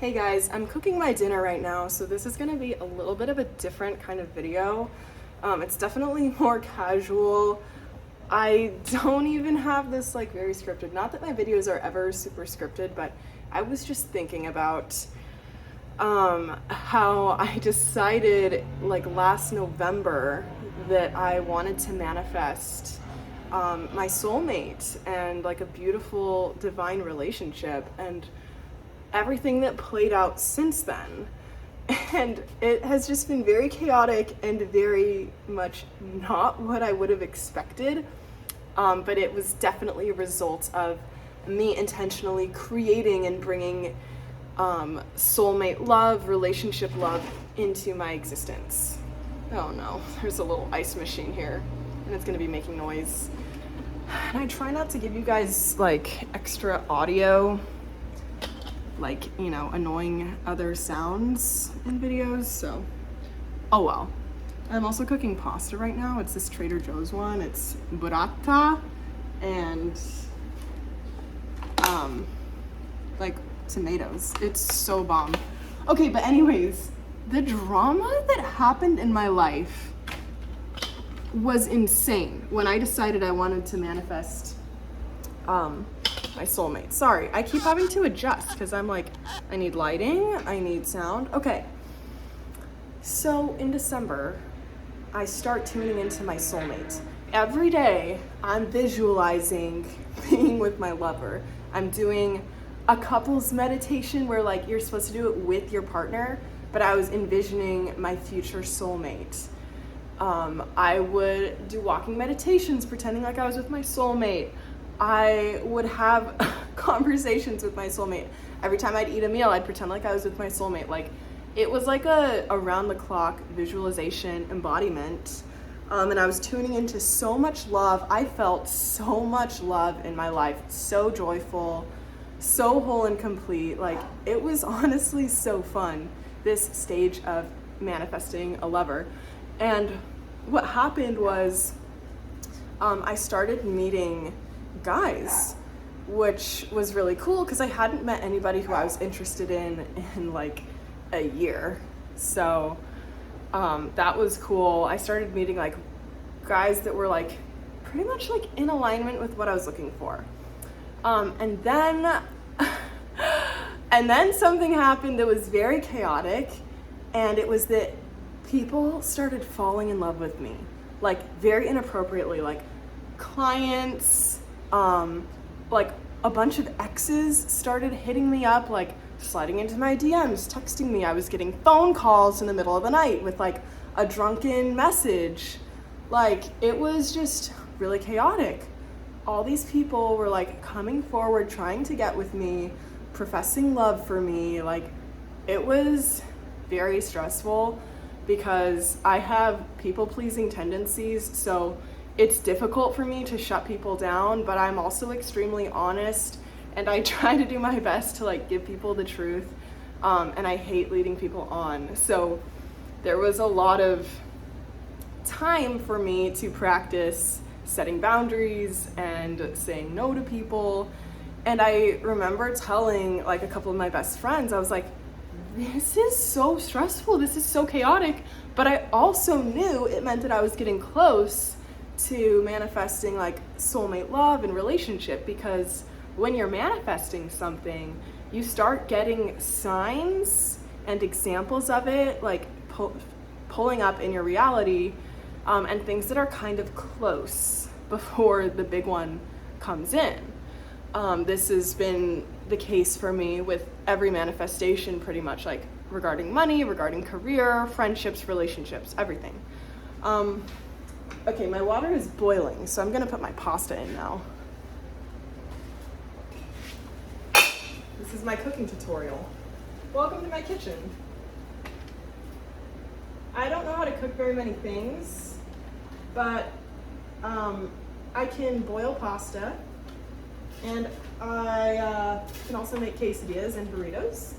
Hey guys, I'm cooking my dinner right now, so this is gonna be a little bit of a different kind of video. It's definitely more casual. I don't even have this like very scripted. Not that my videos are ever super scripted, but I was just thinking about how I decided like last November that I wanted to manifest my soulmate and like a beautiful divine relationship, and everything that played out since then. And it has just been very chaotic and very much not what I would have expected. But it was definitely a result of me intentionally creating and bringing soulmate love, relationship love into my existence. Oh no, there's a little ice machine here and it's gonna be making noise. And I try not to give you guys like extra audio, like, you know, annoying other sounds in videos, so oh well. I'm also cooking pasta right now. It's this Trader Joe's one. It's burrata and like tomatoes. It's so bomb. Okay, but anyways, the drama that happened in my life was insane when I decided I wanted to manifest my soulmate. Sorry, I keep having to adjust because I'm like, I need lighting, I need sound. Okay, so in December, I start tuning into my soulmate. Every day, I'm visualizing being with my lover. I'm doing a couples meditation where like you're supposed to do it with your partner, but I was envisioning my future soulmate. I would do walking meditations pretending like I was with my soulmate. I would have conversations with my soulmate. Every time I'd eat a meal, I'd pretend like I was with my soulmate. Like, it was like a around-the-clock visualization embodiment. And I was tuning into so much love. I felt so much love in my life. So joyful, so whole and complete. Like, it was honestly so fun, this stage of manifesting a lover. And what happened was I started meeting guys, which was really cool because I hadn't met anybody who I was interested in like a year. So that was cool. I started meeting like guys that were like pretty much like in alignment with what I was looking for. And then something happened that was very chaotic, and it was that people started falling in love with me, like very inappropriately, like clients, like a bunch of exes started hitting me up, like sliding into my DMs, texting me. I was getting phone calls in the middle of the night with like a drunken message. Like, it was just really chaotic. All these people were like coming forward, trying to get with me, professing love for me. Like, it was very stressful because I have people-pleasing tendencies, so it's difficult for me to shut people down, but I'm also extremely honest, and I try to do my best to like give people the truth, and I hate leading people on. So there was a lot of time for me to practice setting boundaries and saying no to people. And I remember telling like a couple of my best friends, I was like, this is so stressful, this is so chaotic, but I also knew it meant that I was getting close to manifesting like soulmate love and relationship, because when you're manifesting something, you start getting signs and examples of it like pulling up in your reality, and things that are kind of close before the big one comes in. This has been the case for me with every manifestation pretty much, like regarding money, regarding career, friendships, relationships, everything. Okay, my water is boiling, so I'm gonna put my pasta in now. This is my cooking tutorial. Welcome to my kitchen. I don't know how to cook very many things, but I can boil pasta, and I can also make quesadillas and burritos.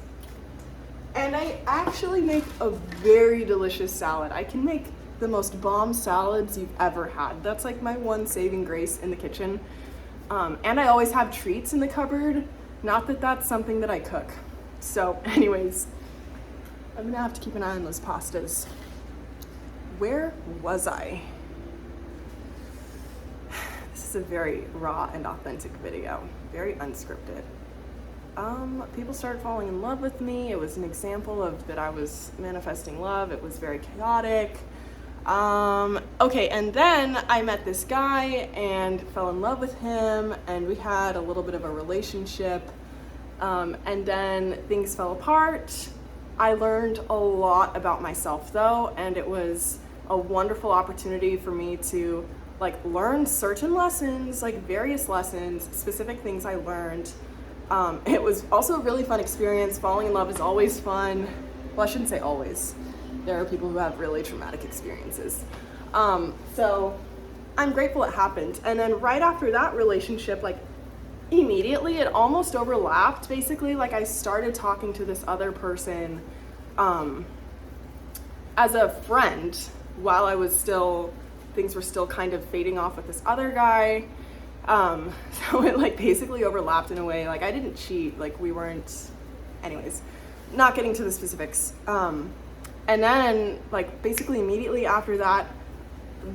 And I actually make a very delicious salad. I can make the most bomb salads you've ever had. That's like my one saving grace in the kitchen. And I always have treats in the cupboard. Not that that's something that I cook. So anyways, I'm gonna have to keep an eye on those pastas. Where was I? This is a very raw and authentic video, very unscripted. People started falling in love with me. It was an example of that I was manifesting love. It was very chaotic. Okay, and then I met this guy and fell in love with him, and we had a little bit of a relationship. And then things fell apart. I learned a lot about myself though, and it was a wonderful opportunity for me to like learn certain lessons, like various lessons, specific things I learned. It was also a really fun experience. Falling in love is always fun. Well, I shouldn't say always. There are people who have really traumatic experiences. So I'm grateful it happened. And then right after that relationship, like immediately it almost overlapped. Basically, like I started talking to this other person as a friend while I was still, things were still kind of fading off with this other guy. So it like basically overlapped in a way. Like I didn't cheat, like we weren't, anyways, not getting to the specifics. And then like basically immediately after that,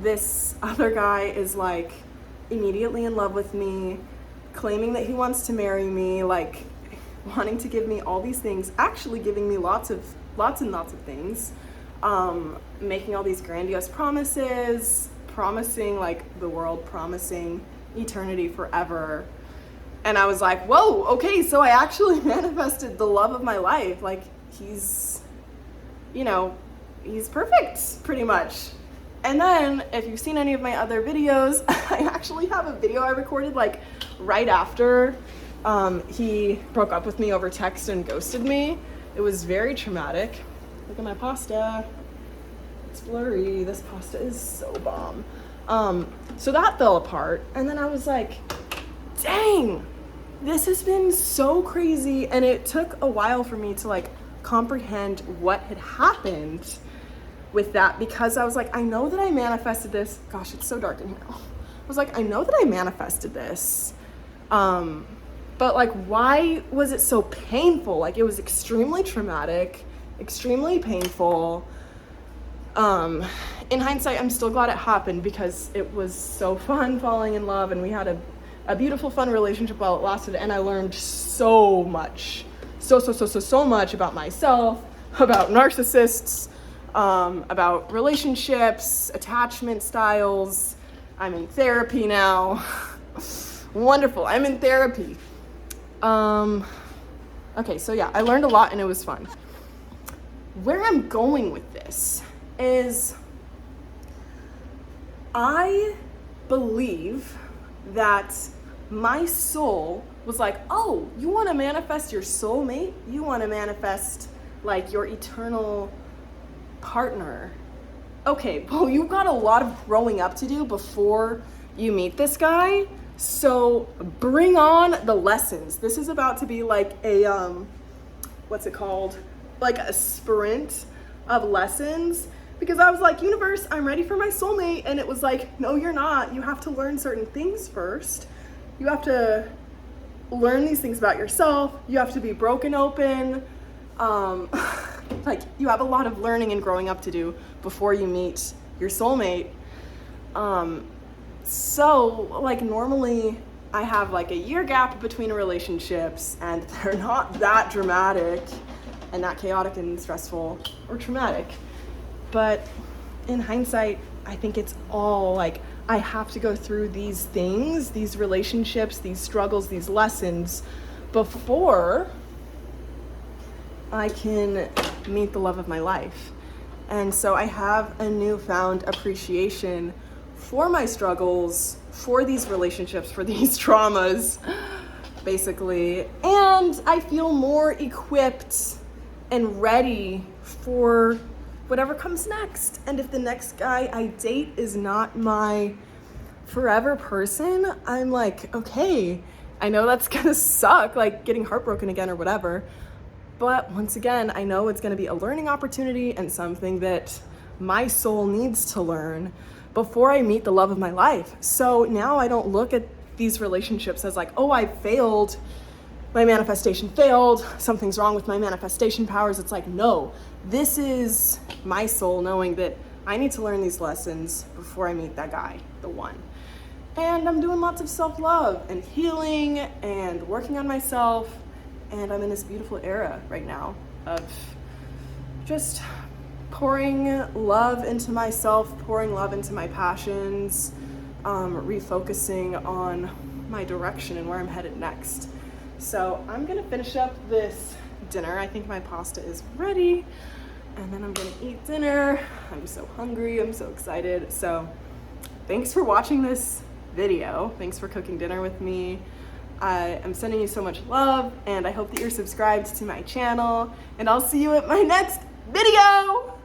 this other guy is like immediately in love with me, claiming that he wants to marry me, like wanting to give me all these things, actually giving me lots and lots of things, making all these grandiose promises, promising like the world, promising eternity forever. And I was like, whoa, okay, so I actually manifested the love of my life. Like he's, you know, he's perfect pretty much. And then if you've seen any of my other videos, I actually have a video I recorded like right after he broke up with me over text and ghosted me. It was very traumatic. Look at my pasta. It's blurry. This pasta is so bomb. So that fell apart. And then I was like, dang, this has been so crazy. And it took a while for me to like comprehend what had happened with that, because I was like, I know that I manifested this. Gosh, it's so dark in here. I was like, I know that I manifested this. But like, why was it so painful? Like it was extremely traumatic, extremely painful. In hindsight, I'm still glad it happened because it was so fun falling in love, and we had a beautiful, fun relationship while it lasted. And I learned so much, so much about myself, about narcissists, about relationships, attachment styles. I'm in therapy now. Wonderful. I'm in therapy. Okay, so yeah, I learned a lot and it was fun. Where I'm going with this is I believe that my soul was like, oh, you want to manifest your soulmate? You want to manifest like your eternal partner? Okay, well, you've got a lot of growing up to do before you meet this guy. So bring on the lessons. This is about to be like a, what's it called? Like a sprint of lessons. Because I was like, universe, I'm ready for my soulmate. And it was like, no, you're not. You have to learn certain things first. You have to learn these things about yourself. You have to be broken open. Like you have a lot of learning and growing up to do before you meet your soulmate. So like normally I have like a year gap between relationships, and they're not that dramatic and that chaotic and stressful or traumatic. But in hindsight, I think it's all like I have to go through these things, these relationships, these struggles, these lessons before I can meet the love of my life. And so I have a newfound appreciation for my struggles, for these relationships, for these traumas, basically. And I feel more equipped and ready for whatever comes next. And if the next guy I date is not my forever person, I'm like, okay, I know that's gonna suck, like getting heartbroken again or whatever. But once again, I know it's gonna be a learning opportunity and something that my soul needs to learn before I meet the love of my life. So now I don't look at these relationships as like, oh, I failed my manifestation failed, something's wrong with my manifestation powers. It's like, no, this is my soul knowing that I need to learn these lessons before I meet that guy, the one. And I'm doing lots of self-love and healing and working on myself. And I'm in this beautiful era right now of just pouring love into myself, pouring love into my passions, refocusing on my direction and where I'm headed next. So I'm gonna finish up this dinner. I think my pasta is ready, and then I'm gonna eat dinner. I'm so hungry, I'm so excited. So thanks for watching this video. Thanks for cooking dinner with me. I am sending you so much love, and I hope that you're subscribed to my channel, and I'll see you at my next video.